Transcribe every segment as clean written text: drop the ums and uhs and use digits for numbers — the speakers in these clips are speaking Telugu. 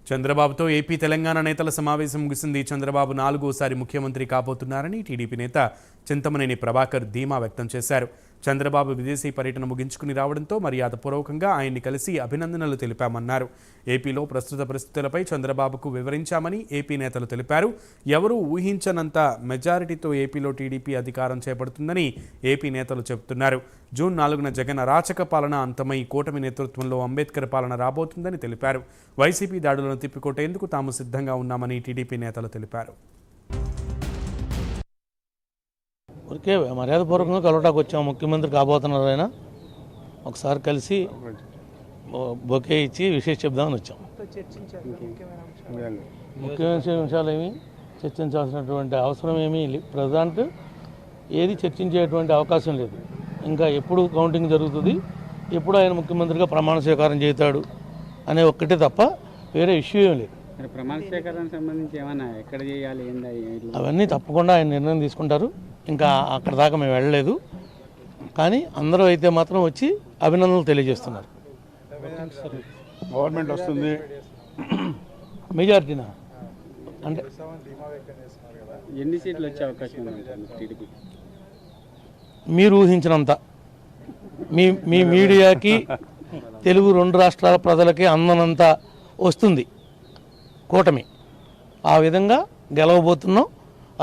చంద్రబాబుతో ఏపీ తెలంగాణ నేతల సమావేశం ముగిసింది. చంద్రబాబు 4వ ముఖ్యమంత్రి కాబోతున్నారని టీడీపీ నేత చింతమనేని ప్రభాకర్ ధీమా వ్యక్తం చేశారు. చంద్రబాబు విదేశీ పర్యటన ముగించుకుని రావడంతో మర్యాదపూర్వకంగా ఆయన్ని కలిసి అభినందనలు తెలిపామన్నారు. ఏపీలో ప్రస్తుత పరిస్థితులపై చంద్రబాబుకు వివరించామని ఏపీ నేతలు తెలిపారు. ఎవరూ ఊహించనంత మెజారిటీతో ఏపీలో టీడీపీ అధికారం చేపడుతుందని ఏపీ నేతలు చెబుతున్నారు. జూన్ 4న జగన్ అరాచక పాలన అంతమై కూటమి నేతృత్వంలో అంబేద్కర్ పాలన రాబోతుందని తెలిపారు. వైసీపీ దాడులను తిప్పికొట్టేందుకు తాము సిద్ధంగా ఉన్నామని టీడీపీ నేతలు తెలిపారు. ఊరికే మర్యాదపూర్వకంగా కలవటానికి వచ్చాము. ముఖ్యమంత్రి కాబోతున్నారు, ఆయన ఒకసారి కలిసి బొకే ఇచ్చి విశేష చెప్దామని వచ్చాం. ముఖ్యమైన విషయాలు ఏమి చర్చించాల్సినటువంటి అవసరం ఏమీ ప్రజెంట్ ఏది చర్చించేటువంటి అవకాశం లేదు. ఇంకా ఎప్పుడు కౌంటింగ్ జరుగుతుంది, ఎప్పుడు ఆయన ముఖ్యమంత్రిగా ప్రమాణ స్వీకారం చేస్తాడు అనే ఒక్కటే తప్ప వేరే ఇష్యూ ఏం లేదు. ప్రమాణ స్వీకారానికి సంబంధించి ఏమన్నా ఎక్కడ చేయాలి అవన్నీ తప్పకుండా ఆయన నిర్ణయం తీసుకుంటారు. ఇంకా అక్కడ దాకా మేము వెళ్ళలేదు, కానీ అందరూ అయితే మాత్రం వచ్చి అభినందనలు తెలియజేస్తున్నారు. గవర్నమెంట్ వస్తుంది మెజారిటీనా అంటే ఎన్ని సీట్లు వచ్చే అవకాశం ఉంది టీడీపీ? మీరు ఊహించినంత మీ మీడియాకి తెలుగు 2 రాష్ట్రాల ప్రజలకి అందనంత వస్తుంది కూటమి. ఆ విధంగా గెలవబోతున్నాం.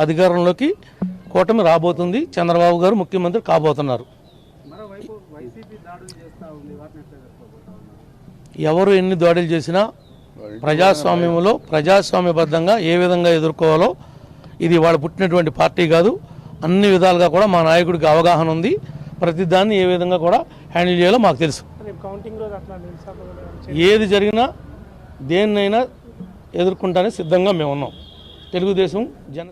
అధికారంలోకి కూటమి రాబోతుంది. చంద్రబాబు గారు ముఖ్యమంత్రి కాబోతున్నారు. ఎవరు ఎన్ని దాడులు చేసినా ప్రజాస్వామ్యంలో ప్రజాస్వామ్యబద్ధంగా ఏ విధంగా ఎదుర్కోవాలో, ఇది వాళ్ళు పుట్టినటువంటి పార్టీ కాదు. అన్ని విధాలుగా కూడా మా నాయకుడికి అవగాహన ఉంది. ప్రతిదాన్ని ఏ విధంగా కూడా హ్యాండిల్ చేయాలో మాకు తెలుసు. ఏది జరిగినా దేన్నైనా ఎదుర్కొంటానే సిద్ధంగా మేము ఉన్నాం. తెలుగుదేశం జన